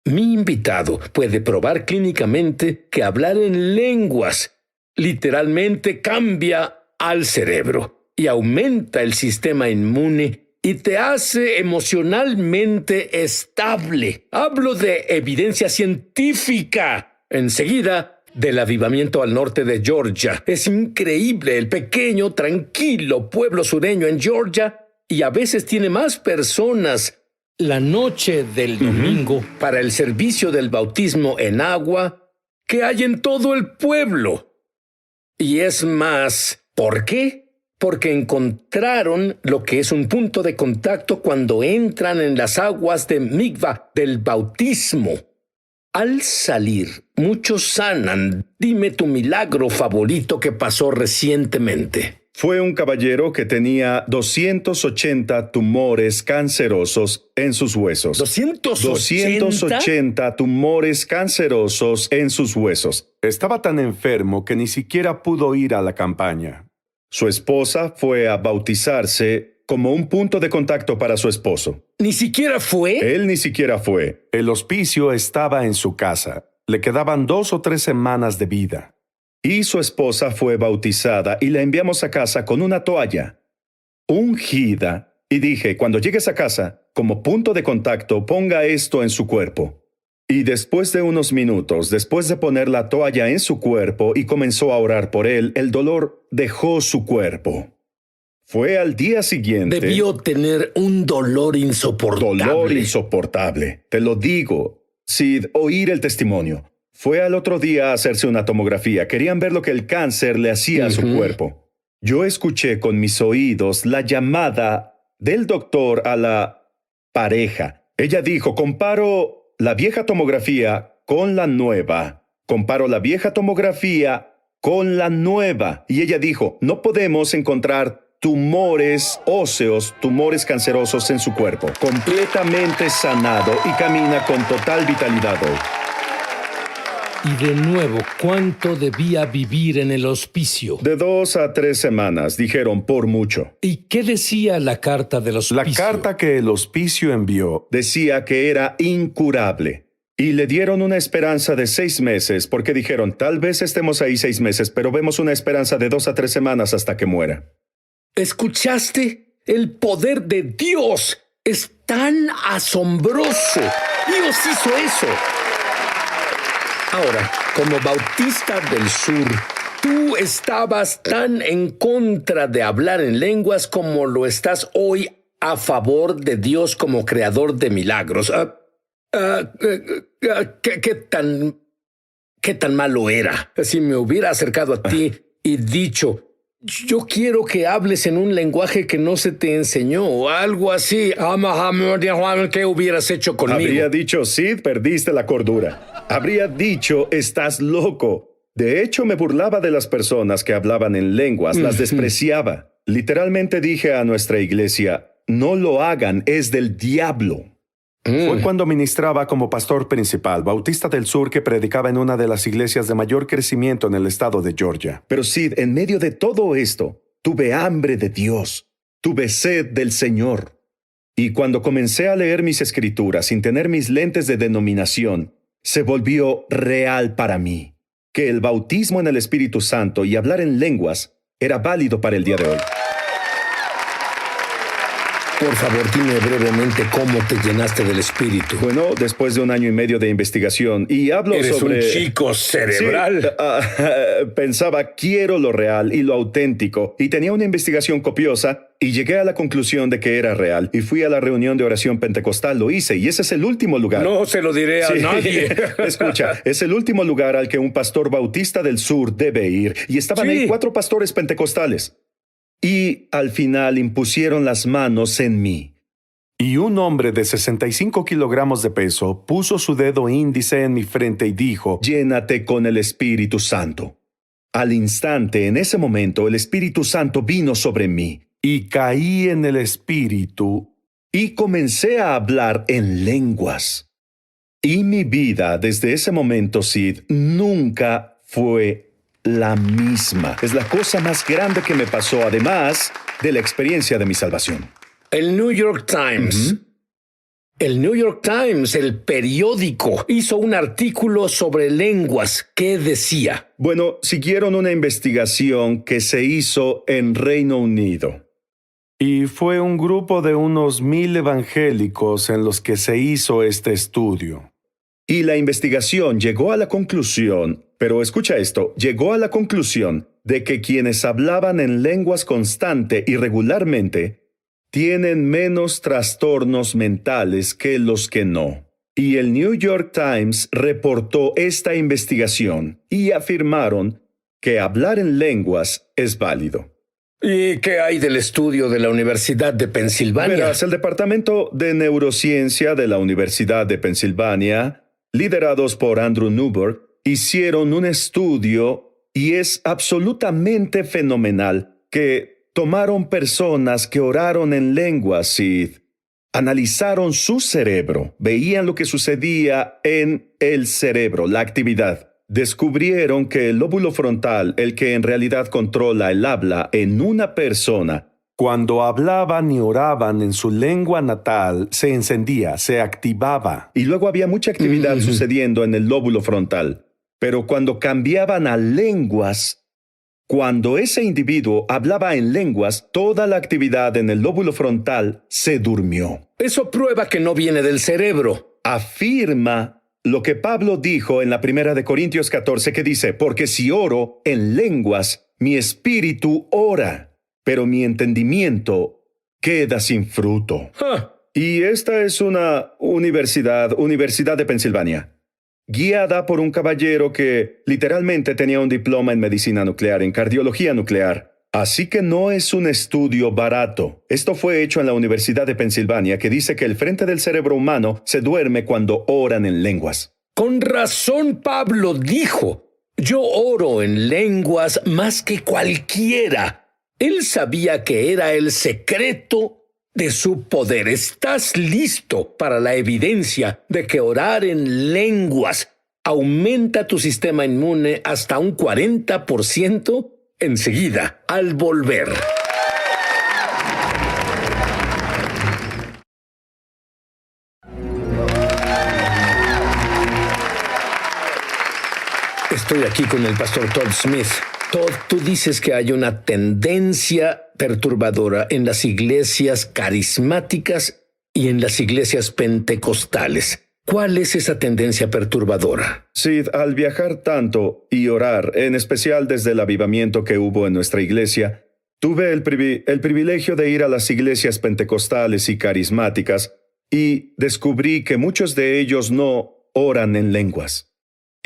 Mi invitado puede probar clínicamente que hablar en lenguas literalmente cambia al cerebro y aumenta el sistema inmune y te hace emocionalmente estable. Hablo de evidencia científica. Enseguida, del avivamiento al norte de Georgia. Es increíble el pequeño, tranquilo pueblo sureño en Georgia y a veces tiene más personas la noche del domingo para el servicio del bautismo en agua que hay en todo el pueblo. Y es más, ¿por qué? Porque encontraron lo que es un punto de contacto cuando entran en las aguas de Mikvah, del bautismo. Al salir, muchos sanan. Dime tu milagro favorito que pasó recientemente. Fue un caballero que tenía 280 tumores cancerosos en sus huesos. ¿280? 280 tumores cancerosos en sus huesos. Estaba tan enfermo que ni siquiera pudo ir a la campaña. Su esposa fue a bautizarse como un punto de contacto para su esposo. ¿Ni siquiera fue? Él ni siquiera fue. El hospicio estaba en su casa. Le quedaban 2 o 3 semanas de vida. Y su esposa fue bautizada y la enviamos a casa con una toalla ungida. Y dije, cuando llegues a casa, como punto de contacto, ponga esto en su cuerpo. Y después de unos minutos, después de poner la toalla en su cuerpo y comenzó a orar por él, el dolor dejó su cuerpo. Fue al día siguiente. Debió tener un dolor insoportable. Dolor insoportable. Te lo digo, Sid, oír el testimonio. Fue al otro día a hacerse una tomografía. Querían ver lo que el cáncer le hacía a su cuerpo. Yo escuché con mis oídos la llamada del doctor a la pareja. Ella dijo, comparo la vieja tomografía con la nueva. Comparo la vieja tomografía con la nueva. Y ella dijo, no podemos encontrar tumores óseos, tumores cancerosos en su cuerpo. Completamente sanado y camina con total vitalidad hoy. Y de nuevo, ¿cuánto debía vivir en el hospicio? De 2 a 3 semanas, dijeron, por mucho. ¿Y qué decía la carta del hospicio? La carta que el hospicio envió Decía que era incurable. Y le dieron una esperanza de 6 meses, porque dijeron, tal vez estemos ahí 6 meses, pero vemos una esperanza de 2 a 3 semanas hasta que muera. ¿Escuchaste? El poder de Dios es tan asombroso. Dios hizo eso. Ahora, como Bautista del Sur, tú estabas tan en contra de hablar en lenguas como lo estás hoy a favor de Dios como creador de milagros. ¿Qué tan malo era? Si me hubiera acercado a ti y dicho, yo quiero que hables en un lenguaje que no se te enseñó o algo así. ¿Qué hubieras hecho conmigo? Habría dicho, Sid, perdiste la cordura. Habría dicho, estás loco. De hecho, me burlaba de las personas que hablaban en lenguas, las despreciaba. Literalmente dije a nuestra iglesia, no lo hagan, es del diablo. Fue cuando ministraba como pastor principal, Bautista del Sur, que predicaba en una de las iglesias de mayor crecimiento en el estado de Georgia. Pero Sid, en medio de todo esto, tuve hambre de Dios, tuve sed del Señor. Y cuando comencé a leer mis escrituras sin tener mis lentes de denominación, se volvió real para mí, que el bautismo en el Espíritu Santo y hablar en lenguas era válido para el día de hoy. Por favor, dime brevemente cómo te llenaste del Espíritu. Bueno, después de 1 año y medio de investigación, y hablo Eres sobre... un chico cerebral. Sí, pensaba, quiero lo real y lo auténtico, y tenía una investigación copiosa, y llegué a la conclusión de que era real, y fui a la reunión de oración pentecostal, lo hice, y ese es el último lugar. No se lo diré a nadie. Escucha, es el último lugar al que un pastor bautista del sur debe ir, y estaban ahí 4 pastores pentecostales. Y al final impusieron las manos en mí. Y un hombre de 65 kilogramos de peso puso su dedo índice en mi frente y dijo, llénate con el Espíritu Santo. Al instante, en ese momento, el Espíritu Santo vino sobre mí. Y caí en el Espíritu. Y comencé a hablar en lenguas. Y mi vida, desde ese momento, Sid, nunca fue la misma. Es la cosa más grande que me pasó, además de la experiencia de mi salvación. El New York Times El New York Times, el periódico, hizo un artículo sobre lenguas. ¿Qué decía? Bueno, siguieron una investigación que se hizo en Reino Unido. Y fue un grupo de unos 1000 evangélicos en los que se hizo este estudio. Y la investigación llegó a la conclusión, pero escucha esto, llegó a la conclusión de que quienes hablaban en lenguas constante y regularmente tienen menos trastornos mentales que los que no. Y el New York Times reportó esta investigación y afirmaron que hablar en lenguas es válido. ¿Y qué hay del estudio de la Universidad de Pensilvania? Verás, el Departamento de Neurociencia de la Universidad de Pensilvania, liderados por Andrew Newberg, hicieron un estudio y es absolutamente fenomenal que tomaron personas que oraron en lenguas y analizaron su cerebro, veían lo que sucedía en el cerebro, la actividad. Descubrieron que el lóbulo frontal, el que en realidad controla el habla en una persona, Cuando hablaban y oraban en su lengua natal, se encendía, se activaba. y luego había mucha actividad sucediendo en el lóbulo frontal. Pero cuando cambiaban a lenguas, cuando ese individuo hablaba en lenguas, toda la actividad en el lóbulo frontal se durmió. Eso prueba que no viene del cerebro. Afirma lo que Pablo dijo en la primera de Corintios 14, que dice, porque si oro en lenguas, mi espíritu ora, pero mi entendimiento queda sin fruto. Ah, Y esta es una Universidad de Pensilvania, guiada por un caballero que literalmente tenía un diploma en medicina nuclear, en cardiología nuclear. Así que no es un estudio barato. Esto fue hecho en la Universidad de Pensilvania, que dice que el frente del cerebro humano se duerme cuando oran en lenguas. con razón Pablo dijo, yo oro en lenguas más que cualquiera. Él sabía que era el secreto de su poder. ¿Estás listo para la evidencia de que orar en lenguas aumenta tu sistema inmune hasta un 40%? Enseguida, al volver. Estoy aquí con el pastor Todd Smith. Todd, tú dices que hay una tendencia perturbadora en las iglesias carismáticas y en las iglesias pentecostales. ¿Cuál es esa tendencia perturbadora? Sid, al viajar tanto y orar, en especial desde el avivamiento que hubo en nuestra iglesia, tuve el privilegio de ir a las iglesias pentecostales y carismáticas y descubrí que muchos de ellos no oran en lenguas.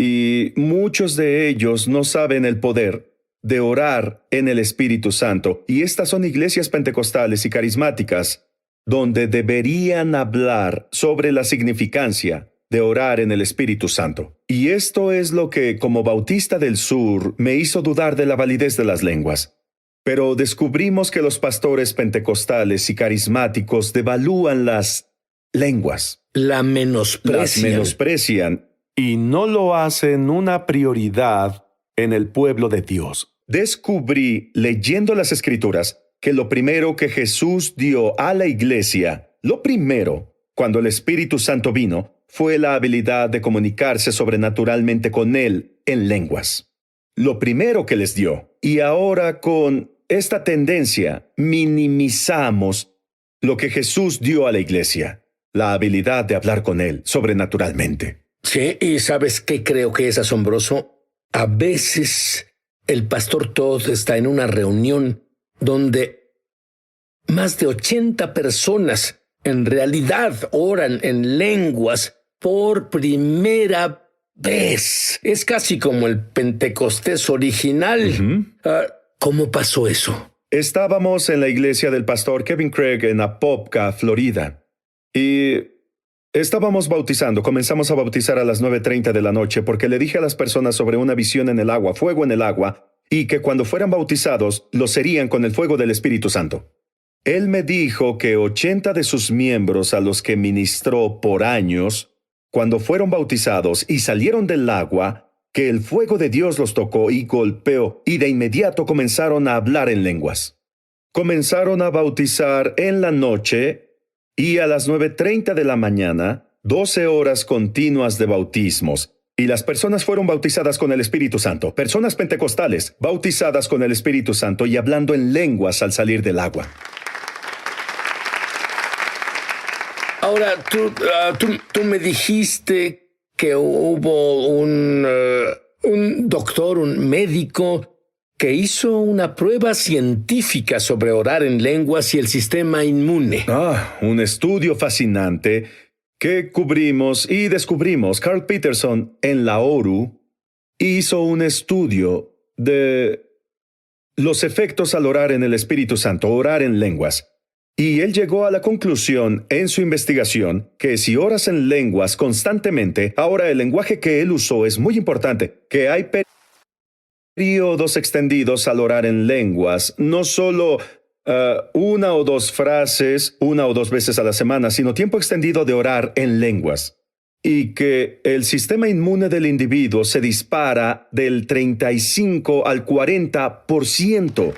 Y muchos de ellos no saben el poder de orar en el Espíritu Santo. Y estas son iglesias pentecostales y carismáticas donde deberían hablar sobre la significancia de orar en el Espíritu Santo. Y esto es lo que, como Bautista del Sur, me hizo dudar de la validez de las lenguas. Pero descubrimos que los pastores pentecostales y carismáticos devalúan las lenguas. La menosprecian. Las menosprecian. Y no lo hacen una prioridad en el pueblo de Dios. Descubrí, leyendo las Escrituras, que lo primero que Jesús dio a la iglesia, lo primero, cuando el Espíritu Santo vino, fue la habilidad de comunicarse sobrenaturalmente con Él en lenguas. Lo primero que les dio. Y ahora con esta tendencia minimizamos lo que Jesús dio a la iglesia, la habilidad de hablar con Él sobrenaturalmente. Sí, y ¿sabes qué creo que es asombroso? A veces el pastor Todd está en una reunión donde más de 80 personas en realidad oran en lenguas por primera vez. Es casi como el Pentecostés original. ¿Cómo pasó eso? Estábamos en la iglesia del pastor Kevin Craig en Apopka, Florida. Y estábamos bautizando. Comenzamos a bautizar a las 9:30 de la noche porque le dije a las personas sobre una visión en el agua, fuego en el agua, y que cuando fueran bautizados, lo serían con el fuego del Espíritu Santo. Él me dijo que 80 de sus miembros a los que ministró por años, cuando fueron bautizados y salieron del agua, que el fuego de Dios los tocó y golpeó, y de inmediato comenzaron a hablar en lenguas. Comenzaron a bautizar en la noche, y a las 9:30 de la mañana, 12 horas continuas de bautismos. Y las personas fueron bautizadas con el Espíritu Santo. Personas pentecostales, bautizadas con el Espíritu Santo y hablando en lenguas al salir del agua. Ahora, tú me dijiste que hubo un doctor, un médico, que hizo una prueba científica sobre orar en lenguas y el sistema inmune. Un estudio fascinante que cubrimos y descubrimos. Carl Peterson en la ORU hizo un estudio de los efectos al orar en el Espíritu Santo, orar en lenguas. Y él llegó a la conclusión en su investigación que si oras en lenguas constantemente, ahora el lenguaje que él usó es muy importante, que hay periodos extendidos al orar en lenguas, no solo una o dos frases, una o dos veces a la semana, sino tiempo extendido de orar en lenguas. Y que el sistema inmune del individuo se dispara del 35 al 40%.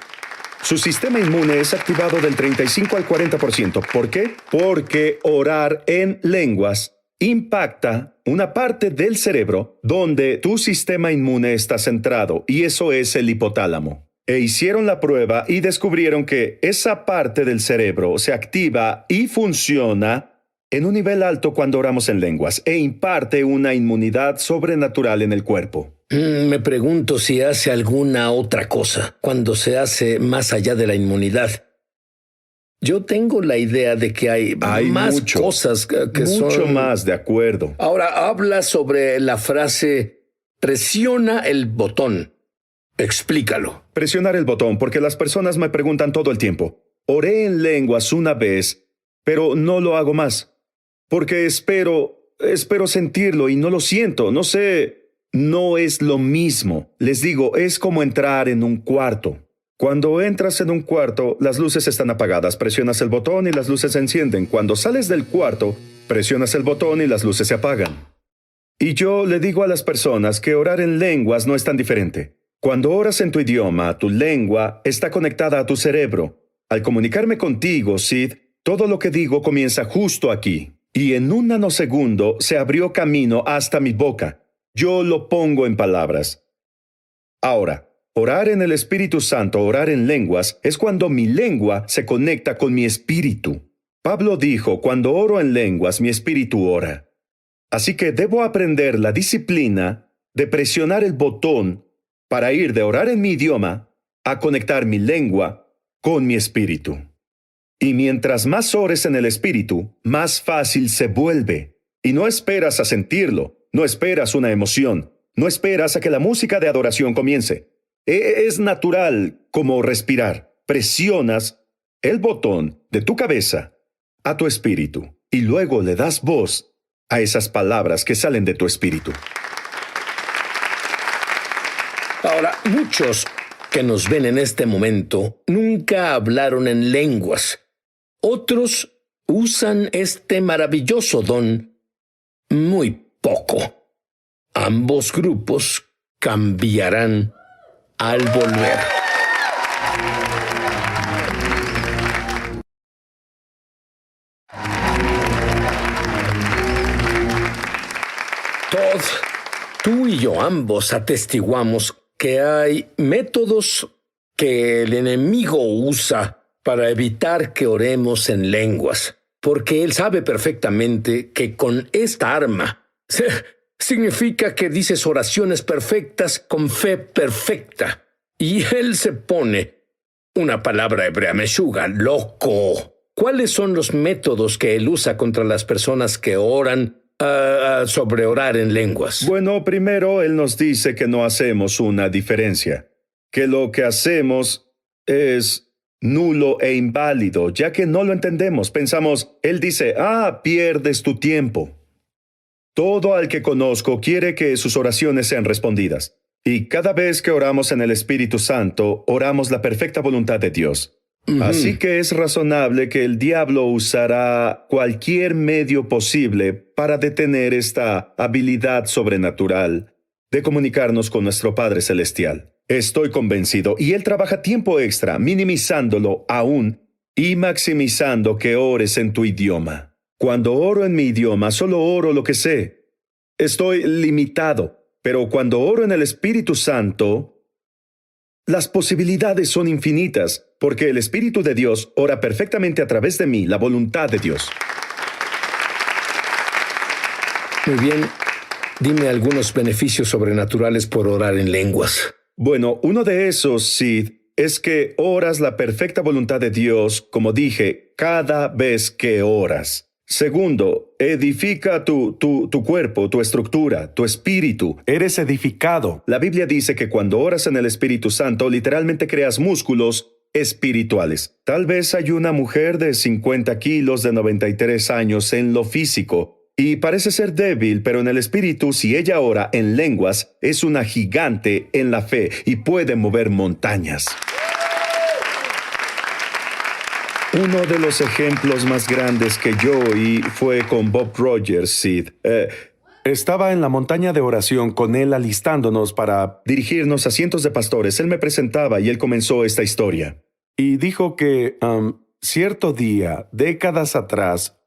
Su sistema inmune es activado del 35 al 40%. ¿Por qué? Porque orar en lenguas impacta una parte del cerebro donde tu sistema inmune está centrado, y eso es el hipotálamo. E hicieron la prueba y descubrieron que esa parte del cerebro se activa y funciona en un nivel alto cuando oramos en lenguas e imparte una inmunidad sobrenatural en el cuerpo. Me pregunto si hace alguna otra cosa cuando se hace más allá de la inmunidad. Yo tengo la idea de que hay más cosas que son... Mucho más, de acuerdo. Ahora, habla sobre la frase presiona el botón. Explícalo. Presionar el botón, porque las personas me preguntan todo el tiempo. Oré en lenguas una vez, pero no lo hago más. Porque espero sentirlo y no lo siento. No sé, no es lo mismo. Les digo, es como entrar en un cuarto. Cuando entras en un cuarto, las luces están apagadas. Presionas el botón y las luces se encienden. Cuando sales del cuarto, presionas el botón y las luces se apagan. Y yo le digo a las personas que orar en lenguas no es tan diferente. Cuando oras en tu idioma, tu lengua está conectada a tu cerebro. Al comunicarme contigo, Sid, todo lo que digo comienza justo aquí. Y en un nanosegundo se abrió camino hasta mi boca. Yo lo pongo en palabras. Ahora, orar en el Espíritu Santo, orar en lenguas, es cuando mi lengua se conecta con mi espíritu. Pablo dijo, cuando oro en lenguas, mi espíritu ora. Así que debo aprender la disciplina de presionar el botón para ir de orar en mi idioma a conectar mi lengua con mi espíritu. Y mientras más ores en el espíritu, más fácil se vuelve. Y no esperas a sentirlo, no esperas una emoción, no esperas a que la música de adoración comience. Es natural como respirar. Presionas el botón de tu cabeza a tu espíritu y luego le das voz a esas palabras que salen de tu espíritu. Ahora, muchos que nos ven en este momento nunca hablaron en lenguas. Otros usan este maravilloso don muy poco. Ambos grupos cambiarán al volver. Todd, tú y yo ambos atestiguamos que hay métodos que el enemigo usa para evitar que oremos en lenguas, porque él sabe perfectamente que con esta arma significa que dices oraciones perfectas con fe perfecta, y él se pone, una palabra hebrea meshuga, loco. ¿Cuáles son los métodos que él usa contra las personas que oran sobre orar en lenguas? Bueno, primero él nos dice que no hacemos una diferencia, que lo que hacemos es nulo e inválido, ya que no lo entendemos. Pensamos, él dice, pierdes tu tiempo. Todo al que conozco quiere que sus oraciones sean respondidas. Y cada vez que oramos en el Espíritu Santo, oramos la perfecta voluntad de Dios. Así que es razonable que el diablo usará cualquier medio posible para detener esta habilidad sobrenatural de comunicarnos con nuestro Padre Celestial. Estoy convencido, y él trabaja tiempo extra, minimizándolo aún y maximizando que ores en tu idioma. Cuando oro en mi idioma, solo oro lo que sé. Estoy limitado, pero cuando oro en el Espíritu Santo, las posibilidades son infinitas, porque el Espíritu de Dios ora perfectamente a través de mí, la voluntad de Dios. Muy bien. Dime algunos beneficios sobrenaturales por orar en lenguas. Bueno, uno de esos, Sid, es que oras la perfecta voluntad de Dios, como dije, cada vez que oras. Segundo, edifica tu cuerpo, tu estructura, tu espíritu. Eres edificado. La Biblia dice que cuando oras en el Espíritu Santo, literalmente creas músculos espirituales. Tal vez hay una mujer de 50 kilos de 93 años en lo físico y parece ser débil, pero en el espíritu, si ella ora en lenguas, es una gigante en la fe y puede mover montañas. Uno de los ejemplos más grandes que yo oí fue con Bob Rogers, Sid. Estaba en la montaña de oración con él alistándonos para dirigirnos a cientos de pastores. Él me presentaba y él comenzó esta historia. Y dijo que cierto día, décadas atrás,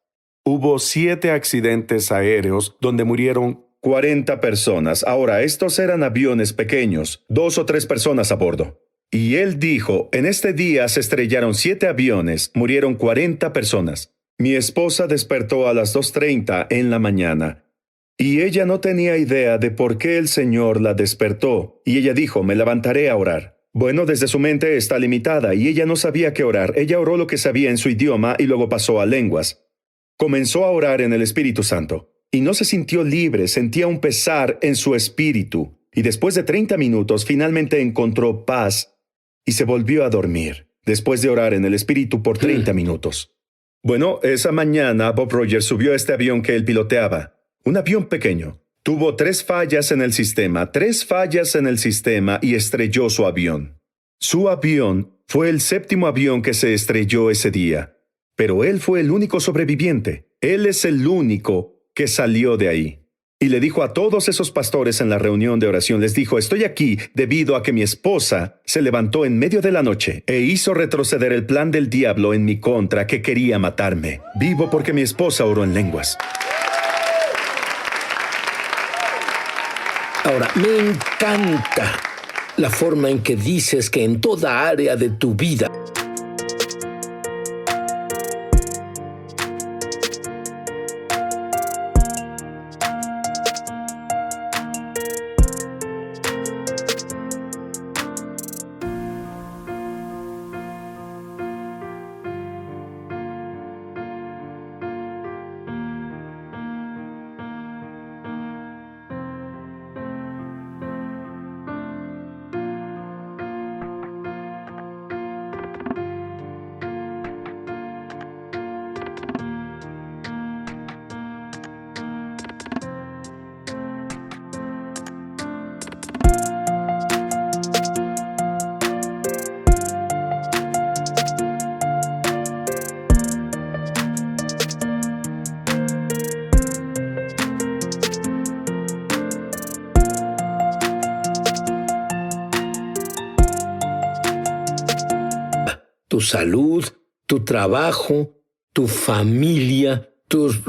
hubo 7 accidentes aéreos donde murieron 40 personas. Ahora, estos eran aviones pequeños, 2 o 3 personas a bordo. Y él dijo, en este día se estrellaron 7 aviones, murieron 40 personas. Mi esposa despertó a las 2:30 en la mañana. Y ella no tenía idea de por qué el Señor la despertó. Y ella dijo, me levantaré a orar. Bueno, desde su mente está limitada y ella no sabía qué orar. Ella oró lo que sabía en su idioma y luego pasó a lenguas. Comenzó a orar en el Espíritu Santo. Y no se sintió libre, sentía un pesar en su espíritu. Y después de 30 minutos finalmente encontró paz y se volvió a dormir, después de orar en el Espíritu por 30 minutos. Bueno, esa mañana Bob Rogers subió a este avión que él piloteaba. Un avión pequeño. Tuvo 3 fallas en el sistema, 3 fallas en el sistema y estrelló su avión. Su avión fue el 7º avión que se estrelló ese día. Pero él fue el único sobreviviente. Él es el único que salió de ahí. Y le dijo a todos esos pastores en la reunión de oración, les dijo, estoy aquí debido a que mi esposa se levantó en medio de la noche e hizo retroceder el plan del diablo en mi contra que quería matarme. Vivo porque mi esposa oró en lenguas. Ahora, me encanta la forma en que dices que en toda área de tu vida tu salud, tu trabajo, tu familia, tus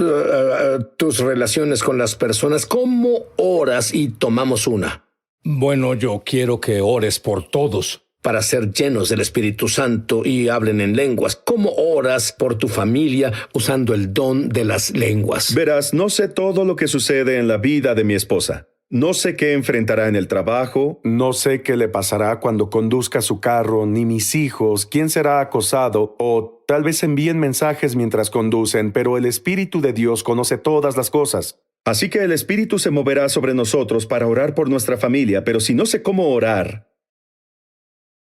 relaciones con las personas. ¿Cómo oras? Y tomamos una. Bueno, yo quiero que ores por todos. Para ser llenos del Espíritu Santo y hablen en lenguas. ¿Cómo oras por tu familia usando el don de las lenguas? Verás, no sé todo lo que sucede en la vida de mi esposa. No sé qué enfrentará en el trabajo. No sé qué le pasará cuando conduzca su carro, ni mis hijos, quién será acosado, o tal vez envíen mensajes mientras conducen, pero el Espíritu de Dios conoce todas las cosas. Así que el Espíritu se moverá sobre nosotros para orar por nuestra familia, pero si no sé cómo orar,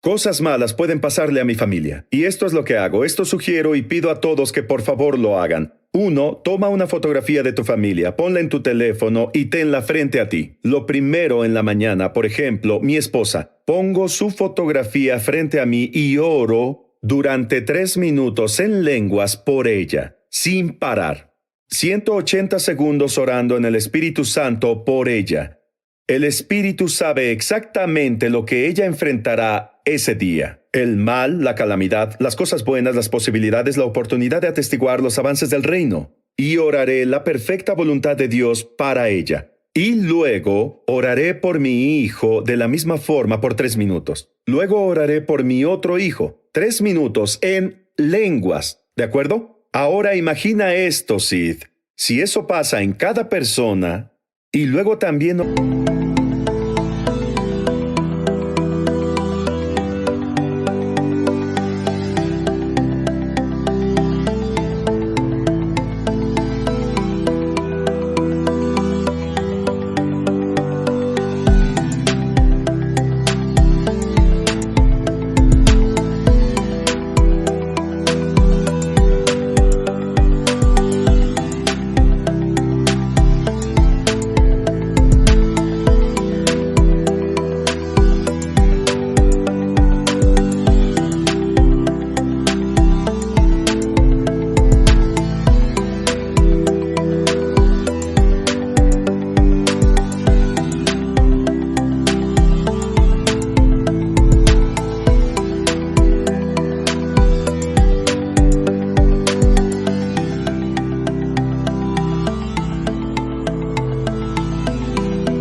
cosas malas pueden pasarle a mi familia. Y esto es lo que hago. Esto sugiero y pido a todos que por favor lo hagan. 1. Toma una fotografía de tu familia, ponla en tu teléfono y tenla frente a ti. Lo primero en la mañana, por ejemplo, mi esposa, pongo su fotografía frente a mí y oro durante 3 minutos en lenguas por ella, sin parar. 180 segundos orando en el Espíritu Santo por ella. El Espíritu sabe exactamente lo que ella enfrentará ese día. El mal, la calamidad, las cosas buenas, las posibilidades, la oportunidad de atestiguar los avances del reino. Y oraré la perfecta voluntad de Dios para ella. Y luego oraré por mi hijo de la misma forma por 3 minutos. Luego oraré por mi otro hijo, 3 minutos en lenguas. ¿De acuerdo? Ahora imagina esto, Sid. Si eso pasa en cada persona, y luego también...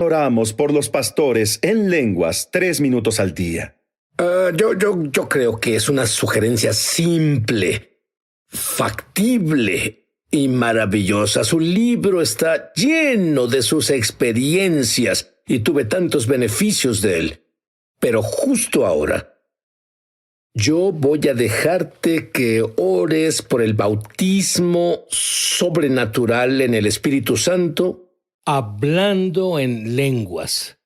Oramos por los pastores en lenguas 3 minutos al día. Yo creo que es una sugerencia simple, factible y maravillosa. Su libro está lleno de sus experiencias y tuve tantos beneficios de él. Pero justo ahora, yo voy a dejarte que ores por el bautismo sobrenatural en el Espíritu Santo, Hablando en lenguas.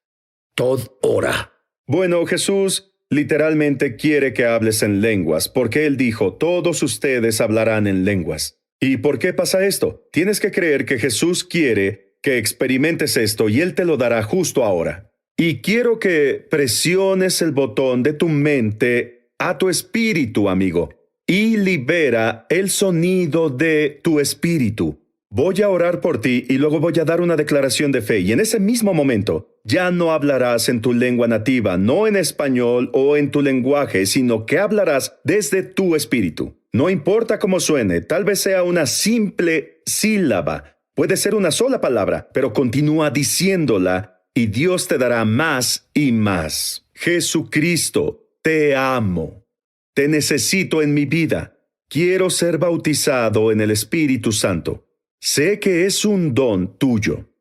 Todd ora. Bueno, Jesús literalmente quiere que hables en lenguas, porque Él dijo, todos ustedes hablarán en lenguas. ¿Y por qué pasa esto? Tienes que creer que Jesús quiere que experimentes esto y Él te lo dará justo ahora. Y quiero que presiones el botón de tu mente a tu espíritu, amigo, y libera el sonido de tu espíritu. Voy a orar por ti y luego voy a dar una declaración de fe. Y en ese mismo momento, ya no hablarás en tu lengua nativa, no en español o en tu lenguaje, sino que hablarás desde tu espíritu. No importa cómo suene, tal vez sea una simple sílaba. Puede ser una sola palabra, pero continúa diciéndola y Dios te dará más y más. Jesucristo, te amo. Te necesito en mi vida. Quiero ser bautizado en el Espíritu Santo. Sé que es un don tuyo.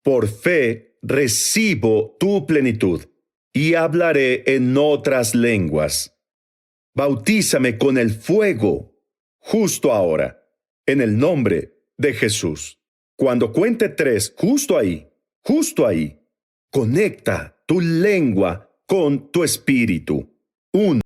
Por fe recibo tu plenitud y hablaré en otras lenguas. Bautízame con el fuego justo ahora, en el nombre de Jesús. Cuando cuente 3, justo ahí, conecta tu lengua con tu espíritu. 1.